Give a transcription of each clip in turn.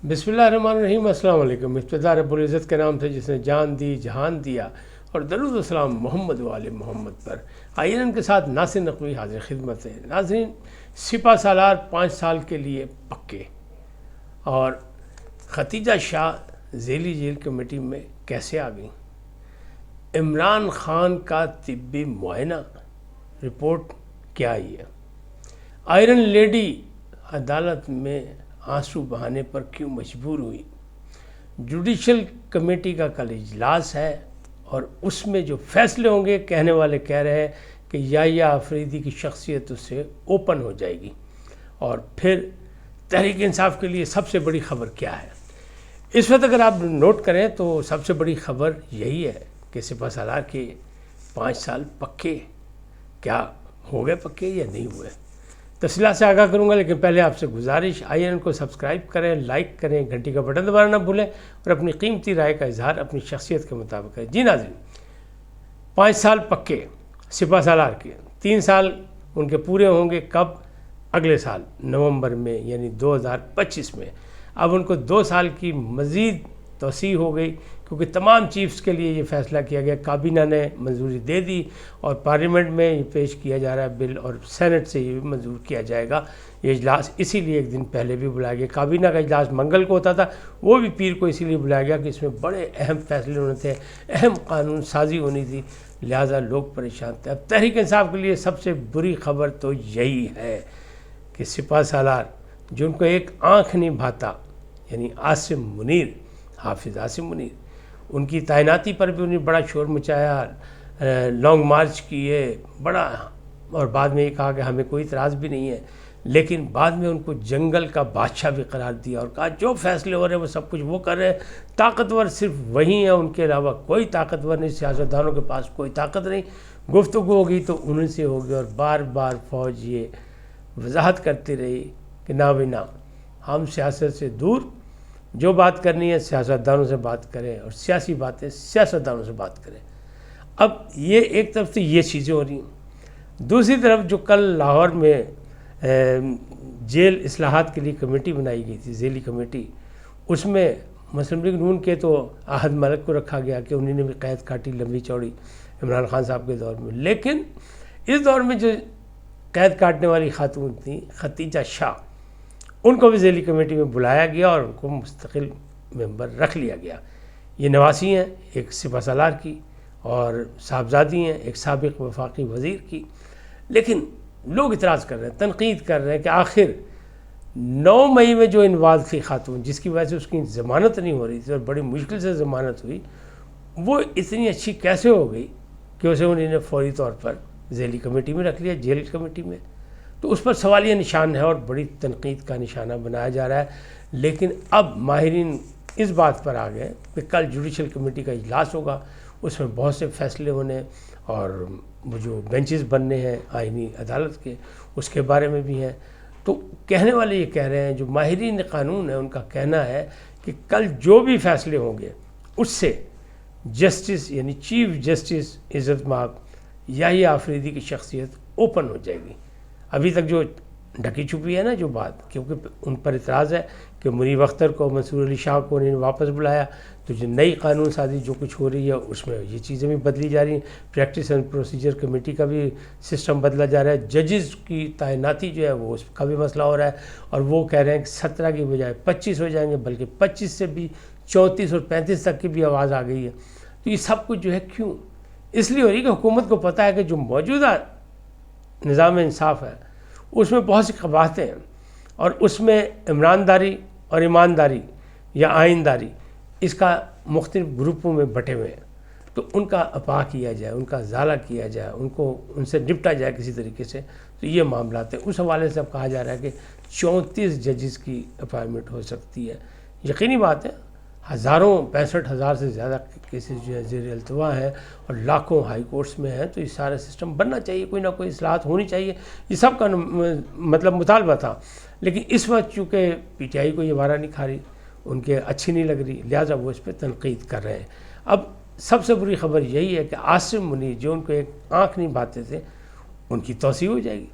بسم اللہ الرحمن الرحیم۔ السلام علیکم۔ ابتدا رب العزت کے نام سے جس نے جان دی جہان دیا، اور درود و سلام محمد وآل محمد پر۔ آئین کے ساتھ ناصر نقوی حاضر خدمت ہے۔ ناظرین، سپہ سالار 5 سال کے لیے پکے، اور ختیجہ شاہ ذیلی جیل کمیٹی میں کیسے آ گئیں؟ عمران خان کا طبی معائنہ رپورٹ کیا آئی ہے؟ آئرن لیڈی عدالت میں آنسو بہانے پر کیوں مجبور ہوئی؟ جوڈیشل کمیٹی کا کل اجلاس ہے، اور اس میں جو فیصلے ہوں گے، کہنے والے کہہ رہے ہیں کہ یحییٰ آفریدی کی شخصیت اس سے اوپن ہو جائے گی۔ اور پھر تحریک انصاف کے لیے سب سے بڑی خبر کیا ہے اس وقت؟ اگر آپ نوٹ کریں تو سب سے بڑی خبر یہی ہے کہ سپہ سالار کے 5 سال پکے، کیا ہو گئے پکے یا نہیں ہوئے؟ تفصیلات سے آگاہ کروں گا، لیکن پہلے آپ سے گزارش، آئین کو سبسکرائب کریں، لائک کریں، گھنٹی کا بٹن دبانا نہ بھولیں، اور اپنی قیمتی رائے کا اظہار اپنی شخصیت کے مطابق کریں۔ جی ناظرین، 5 سال پکے سپہ سالار کے، 3 سال ان کے پورے ہوں گے کب؟ اگلے سال نومبر میں، یعنی 2025 میں۔ اب ان کو 2 سال کی مزید توسیع ہو گئی، کیونکہ تمام چیفز کے لیے یہ فیصلہ کیا گیا۔ کابینہ نے منظوری دے دی، اور پارلیمنٹ میں یہ پیش کیا جا رہا ہے بل، اور سینٹ سے یہ بھی منظور کیا جائے گا یہ اجلاس۔ اسی لیے ایک دن پہلے بھی بلایا گیا۔ کابینہ کا اجلاس منگل کو ہوتا تھا، وہ بھی پیر کو اسی لیے بلایا گیا کہ اس میں بڑے اہم فیصلے ہونے تھے، اہم قانون سازی ہونی تھی، لہٰذا لوگ پریشان تھے۔ اب تحریک انصاف کے لیے سب سے بری خبر تو یہی ہے کہ سپہ سالار جن کو ایک آنکھ نہیں بھاتا، یعنی عاصم منیر، حافظ عاصم منیر، ان کی تعیناتی پر بھی انہیں بڑا شور مچایا، لانگ مارچ کیے بڑا، اور بعد میں یہ کہا کہ ہمیں کوئی اعتراض بھی نہیں ہے، لیکن بعد میں ان کو جنگل کا بادشاہ بھی قرار دیا، اور کہا جو فیصلے ہو رہے ہیں وہ سب کچھ وہ کر رہے ہیں، طاقتور صرف وہی ہیں، ان کے علاوہ کوئی طاقتور نہیں، سیاستدانوں کے پاس کوئی طاقت نہیں، گفتگو ہوگی تو انہیں سے ہوگی۔ اور بار بار فوج یہ وضاحت کرتی رہی کہ نہ بھی نہ، ہم سیاست سے دور، جو بات کرنی ہے سیاستدانوں سے بات کریں، اور سیاسی باتیں سیاستدانوں سے بات کریں۔ اب یہ ایک طرف سے یہ چیزیں ہو رہی ہیں، دوسری طرف جو کل لاہور میں جیل اصلاحات کے لیے کمیٹی بنائی گئی تھی، ذیلی کمیٹی، اس میں مسلم لیگ نون کے تو احد ملک کو رکھا گیا کہ انہوں نے بھی قید کاٹی لمبی چوڑی عمران خان صاحب کے دور میں، لیکن اس دور میں جو قید کاٹنے والی خاتون تھیں ختیجہ شاہ، ان کو بھی ذیلی کمیٹی میں بلایا گیا اور ان کو مستقل ممبر رکھ لیا گیا۔ یہ نواسی ہیں ایک سپہ سالار کی، اور صاحبزادی ہیں ایک سابق وفاقی وزیر کی، لیکن لوگ اعتراض کر رہے ہیں، تنقید کر رہے ہیں کہ آخر 9 مئی میں جو انوال تھی خاتون، جس کی وجہ سے اس کی ضمانت نہیں ہو رہی تھی اور بڑی مشکل سے ضمانت ہوئی، وہ اتنی اچھی کیسے ہو گئی کہ اسے انہوں نے فوری طور پر ذیلی کمیٹی میں رکھ لیا، جیل کمیٹی میں؟ تو اس پر سوالیہ نشان ہے اور بڑی تنقید کا نشانہ بنایا جا رہا ہے۔ لیکن اب ماہرین اس بات پر آ گئے کہ کل جوڈیشل کمیٹی کا اجلاس ہوگا، اس میں بہت سے فیصلے ہونے، اور وہ جو بینچز بننے ہیں آئینی عدالت کے، اس کے بارے میں بھی ہیں۔ تو کہنے والے یہ کہہ رہے ہیں، جو ماہرین قانون ہیں ان کا کہنا ہے کہ کل جو بھی فیصلے ہوں گے اس سے جسٹس، یعنی چیف جسٹس عزت مآب یحییٰ آفریدی کی شخصیت اوپن ہو جائے گی۔ ابھی تک جو ڈھکی چھپی ہے نا جو بات، کیونکہ ان پر اعتراض ہے کہ منیب اختر کو، منصور علی شاہ کو انہوں نے واپس بلایا، تو جو نئی قانون سازی جو کچھ ہو رہی ہے اس میں یہ چیزیں بھی بدلی جا رہی ہیں۔ پریکٹس اینڈ پروسیجر کمیٹی کا بھی سسٹم بدلا جا رہا ہے، ججز کی تعیناتی جو ہے وہ اس کا بھی مسئلہ ہو رہا ہے، اور وہ کہہ رہے ہیں کہ 17 کی بجائے 25 ہو جائیں گے، بلکہ 25 سے بھی 34 اور 35 تک کی بھی آواز آ گئی ہے۔ تو یہ سب کچھ جو ہے کیوں؟ اس لیے ہو رہی ہے کہ حکومت کو پتہ ہے کہ جو موجودہ نظام انصاف ہے اس میں بہت سی قباحتیں ہیں، اور اس میں عمرانداری اور ایمانداری یا آئینداری اس کا مختلف گروپوں میں بٹے ہوئے ہیں، تو ان کا اپاہ کیا جائے، ان کا ازالہ کیا جائے، ان سے نپٹا جائے کسی طریقے سے۔ تو یہ معاملات ہیں، اس حوالے سے اب کہا جا رہا ہے کہ 34 ججز کی اپائنٹمنٹ ہو سکتی ہے۔ یقینی بات ہے، ہزاروں 65,000 سے زیادہ کیسز جو ہے زیر التوا ہیں، اور لاکھوں ہائی کورٹس میں ہیں، تو یہ سارا سسٹم بننا چاہیے، کوئی نہ کوئی اصلاحات ہونی چاہیے، یہ سب کا مطلب مطالبہ تھا۔ لیکن اس وقت چونکہ پی ٹی آئی کو یہ وارہ نہیں کھا رہی، ان کے اچھی نہیں لگ رہی، لہٰذا وہ اس پہ تنقید کر رہے ہیں۔ اب سب سے بری خبر یہی ہے کہ عاصم منیر جو ان کو ایک آنکھ نہیں بھاتے تھے، ان کی توسیع ہو جائے گی۔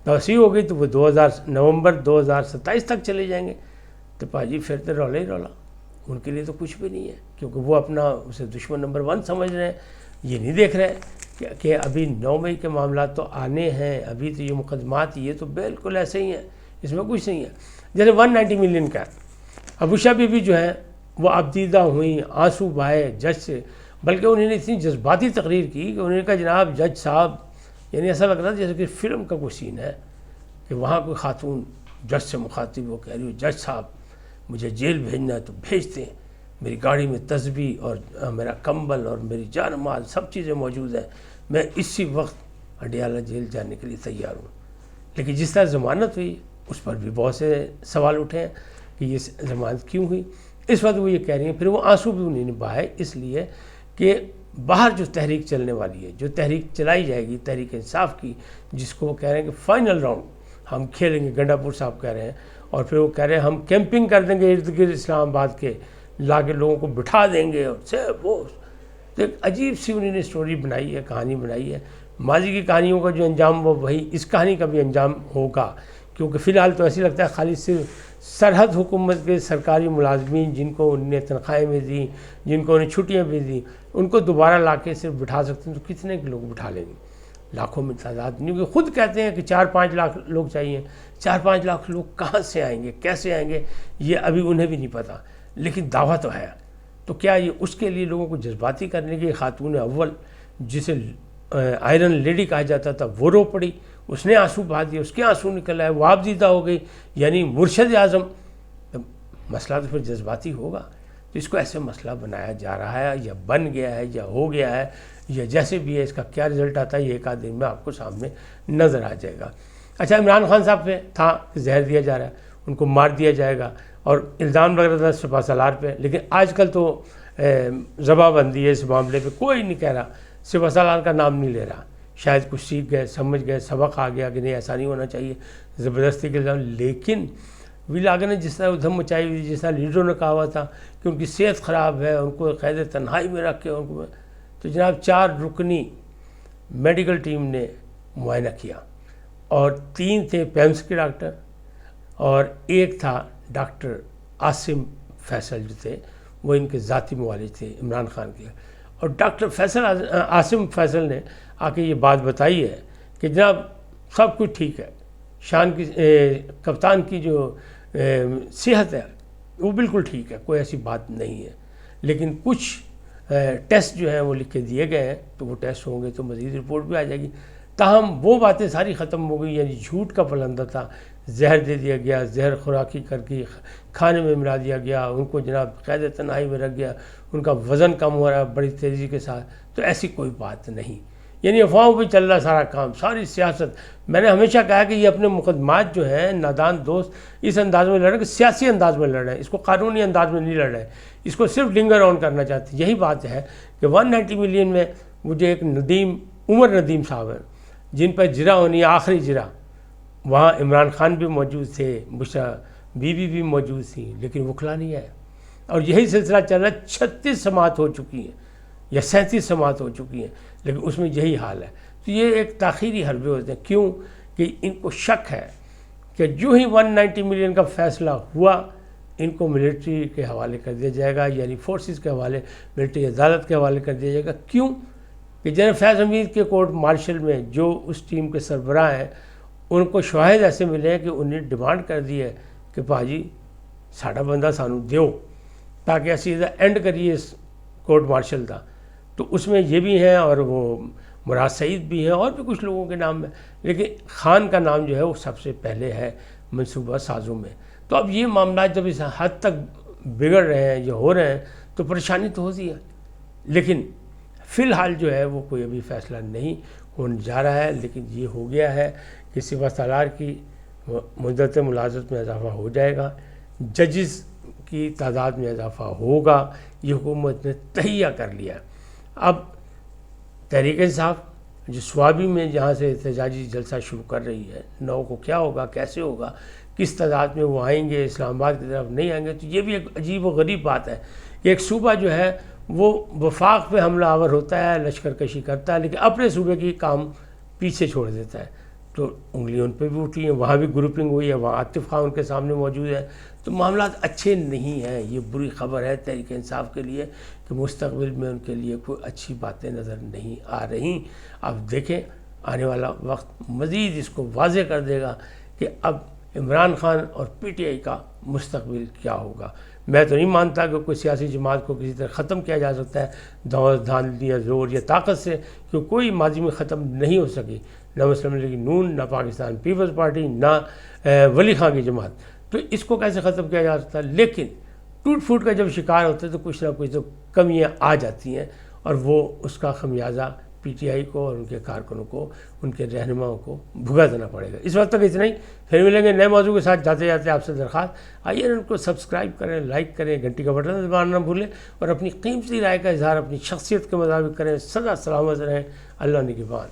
توسیع ہو گئی تو وہ نومبر 2027 تک چلے جائیں گے۔ تو پاجی پھر تو رولا ہی رولا، ان کے لیے تو کچھ بھی نہیں ہے، کیونکہ وہ اپنا اسے دشمن نمبر 1 سمجھ رہے ہیں. یہ نہیں دیکھ رہے کہ ابھی 9 مئی کے معاملات تو آنے ہیں، ابھی تو یہ مقدمات یہ تو بالکل ایسے ہی ہیں، اس میں کچھ نہیں ہے. جیسے 190 ملین کا ابوشا بی بی جو ہے وہ ابدیدہ ہوئیں، آنسو بہائے جج سے، بلکہ انہوں نے اتنی جذباتی تقریر کی کہ انہوں نے کہا جناب جج صاحب، یعنی ایسا لگ رہا تھا جیسے کہ فلم کا کوئی سین ہے کہ وہاں کوئی خاتون جج سے مخاطب ہو کہہ رہی ہو جج صاحب مجھے جیل بھیجنا ہے تو بھیج دیں، میری گاڑی میں تسبیح اور میرا کمبل اور میری جان مال سب چیزیں موجود ہیں، میں اسی وقت اڈیالہ جیل جانے کے لیے تیار ہوں. لیکن جس طرح ضمانت ہوئی اس پر بھی بہت سے سوال اٹھے ہیں کہ یہ ضمانت کیوں ہوئی. اس وقت وہ یہ کہہ رہی ہیں، پھر وہ آنسو بھی انہیں بہائے اس لیے کہ باہر جو تحریک چلنے والی ہے، جو تحریک چلائی جائے گی تحریک انصاف کی، جس کو وہ کہہ رہے ہیں کہ فائنل راؤنڈ ہم کھیلیں گے، گنڈا پور صاحب کہہ رہے ہیں، اور پھر وہ کہہ رہے ہیں ہم کیمپنگ کر دیں گے ارد گرد اسلام آباد کے، لا کے لوگوں کو بٹھا دیں گے، اور وہ تو ایک عجیب سی انہوں نے اسٹوری بنائی ہے، کہانی بنائی ہے. ماضی کی کہانیوں کا جو انجام وہ وہی اس کہانی کا بھی انجام ہوگا، کیونکہ فی الحال تو ایسی لگتا ہے خالی صرف سرحد حکومت کے سرکاری ملازمین جن کو انہوں نے تنخواہیں بھی دیں، جن کو انہیں چھٹیاں بھی دیں، ان کو دوبارہ لا کے صرف بٹھا سکتے ہیں. تو کتنے لوگ بٹھا لیں گے؟ لاکھوں میں تعداد نہیں، کیونکہ خود کہتے ہیں کہ 4-5 لاکھ لوگ چاہیے. 4-5 لاکھ لوگ کہاں سے آئیں گے، کیسے آئیں گے، یہ ابھی انہیں بھی نہیں پتہ، لیکن دعویٰ تو ہے. تو کیا یہ اس کے لیے لوگوں کو جذباتی کرنے کی خاتون اول جسے آئرن لیڈی کہا جاتا تھا وہ رو پڑی، اس نے آنسو بہا دیے، اس کے آنسو نکل آئے، وہ آبدیدہ ہو گئی، یعنی مرشد اعظم. مسئلہ تو پھر جذباتی ہوگا. تو اس کو ایسے مسئلہ بنایا جا رہا ہے، یا بن گیا ہے، یا ہو گیا ہے، یا جیسے بھی ہے، اس کا کیا رزلٹ آتا ہے یہ ایک آدھ دن میں آپ کو سامنے نظر آ جائے گا. اچھا، عمران خان صاحب پہ تھا کہ زہر دیا جا رہا ہے، ان کو مار دیا جائے گا، اور الزام لگ رہا تھا سپہ سالار پہ. لیکن آج کل تو زباں بندی ہے اس معاملے پہ، کوئی نہیں کہہ رہا، سپہ سالار کا نام نہیں لے رہا. شاید کچھ سیکھ گئے، سمجھ گئے، سبق آ گیا کہ نہیں ایسا نہیں ہونا چاہیے، زبردستی کے الزام. لیکن وی لاگر نے جس طرح ادھم مچائی ہوئی، جس طرح لیڈروں نے کہا ہوا تھا کہ ان کی صحت خراب ہے، ان کو قید تنہائی میں رکھ کے ان کو، تو جناب 4 رکنی میڈیکل ٹیم نے معائنہ کیا، اور 3 تھے پیمس کے ڈاکٹر، اور 1 تھا ڈاکٹر عاصم فیصل جو تھے وہ ان کے ذاتی معالج تھے عمران خان کے. اور ڈاکٹر عاصم فیصل نے آ کے یہ بات بتائی ہے کہ جناب سب کچھ ٹھیک ہے، شان کی کپتان کی جو صحت ہے وہ بالکل ٹھیک ہے، کوئی ایسی بات نہیں ہے، لیکن کچھ ٹیسٹ جو ہیں وہ لکھ کے دیے گئے ہیں، تو وہ ٹیسٹ ہوں گے تو مزید رپورٹ بھی آ جائے گی. تاہم وہ باتیں ساری ختم ہو گئی، یعنی جھوٹ کا پلندہ تھا، زہر دے دیا گیا، زہر خوراکی کر کے کھانے میں ملا دیا گیا، ان کو جناب قید تنہائی میں رکھ گیا، ان کا وزن کم ہو رہا ہے بڑی تیزی کے ساتھ. تو ایسی کوئی بات نہیں، یعنی افواہوں پہ چل رہا سارا کام، ساری سیاست. میں نے ہمیشہ کہا کہ یہ اپنے مقدمات جو ہیں نادان دوست اس انداز میں لڑ رہے ہیں کہ سیاسی انداز میں لڑ رہے ہیں، اس کو قانونی انداز میں نہیں لڑ رہے ہیں، اس کو صرف لنگر آن کرنا چاہتے ہیں. یہی بات ہے کہ 190 ملین میں وہ جو ایک عمر ندیم صاحب ہیں جن پر جرا ہونی ہے آخری جرا، وہاں عمران خان بھی موجود تھے، بشرا بی بی بھی موجود تھیں، لیکن وکلا نہیں ہے. اور یہی سلسلہ چل رہا ہے، 36 سماعت ہو چکی ہیں یا 37 سماعت ہو چکی ہیں، لیکن اس میں یہی حال ہے. تو یہ ایک تاخیری حربے ہوتے ہیں. کیوں؟ کہ ان کو شک ہے کہ جو ہی 190 ملین کا فیصلہ ہوا ان کو ملٹری کے حوالے کر دیا جائے گا، یعنی فورسز کے حوالے، ملٹری عدالت کے حوالے کر دیا جائے گا. کیوں؟ کہ جنرل فیض حمید کے کورٹ مارشل میں جو اس ٹیم کے سربراہ ہیں ان کو شواہد ایسے ملے ہیں کہ انہیں ڈیمانڈ کر دی ہے کہ پاجی ساڈا بندہ سانو دیو تاکہ اسی دا اینڈ کریے اس کورٹ مارشل دا. تو اس میں یہ بھی ہیں، اور وہ مراد سعید بھی ہیں، اور بھی کچھ لوگوں کے نام میں، لیکن خان کا نام جو ہے وہ سب سے پہلے ہے منصوبہ سازوں میں. تو اب یہ معاملات جب اس حد تک بگڑ رہے ہیں یا ہو رہے ہیں تو پریشانی تو ہوتی ہے. لیکن فی الحال جو ہے وہ کوئی ابھی فیصلہ نہیں ہونے جا رہا ہے. لیکن یہ ہو گیا ہے کہ سپہ سالار کی مدت ملازمت میں اضافہ ہو جائے گا، ججز کی تعداد میں اضافہ ہوگا، یہ حکومت نے تہیہ کر لیا. اب تحریک انصاف جو سوابی میں جہاں سے احتجاجی جلسہ شروع کر رہی ہے، 9 کو کیا ہوگا، کیسے ہوگا، کس تعداد میں وہ آئیں گے، اسلام آباد کی طرف نہیں آئیں گے. تو یہ بھی ایک عجیب و غریب بات ہے کہ ایک صوبہ جو ہے وہ وفاق پہ حملہ آور ہوتا ہے، لشکر کشی کرتا ہے، لیکن اپنے صوبے کی کام پیچھے چھوڑ دیتا ہے. تو انگلیاں ان پہ بھی اٹھی ہیں، وہاں بھی گروپنگ ہوئی ہے، وہاں عاطف خان ان کے سامنے موجود ہے، تو معاملات اچھے نہیں ہیں۔ یہ بری خبر ہے تحریک انصاف کے لیے کہ مستقبل میں ان کے لیے کوئی اچھی باتیں نظر نہیں آ رہی۔ اب دیکھیں آنے والا وقت مزید اس کو واضح کر دے گا کہ اب عمران خان اور پی ٹی آئی کا مستقبل کیا ہوگا۔ میں تو نہیں مانتا کہ کوئی سیاسی جماعت کو کسی طرح ختم کیا جا سکتا ہے دھوس دھاندلی یا زور یا طاقت سے، کہ کوئی ماضی میں ختم نہیں ہو سکی، نہ مسلم لیگ نون، نہ پاکستان پیپلز پارٹی، نہ ولی خان کی جماعت، تو اس کو کیسے ختم کیا جا سکتا ہے؟ لیکن ٹوٹ پھوٹ کا جب شکار ہوتے ہیں تو کچھ نہ کچھ تو کمیاں آ جاتی ہیں، اور وہ اس کا خمیازہ پی ٹی آئی کو اور ان کے کارکنوں کو، ان کے رہنماؤں کو بھگتنا پڑے گا۔ اس وقت تک اتنا ہی، پھر ملیں گے نئے موضوع کے ساتھ۔ جاتے جاتے آپ سے درخواست، آئیے ان کو سبسکرائب کریں، لائک کریں، گھنٹی کا بٹن دبانا نہ بھولیں، اور اپنی قیمتی رائے کا اظہار اپنی شخصیت کے مطابق کریں۔ سدا سلامت رہیں، اللہ نگہبان۔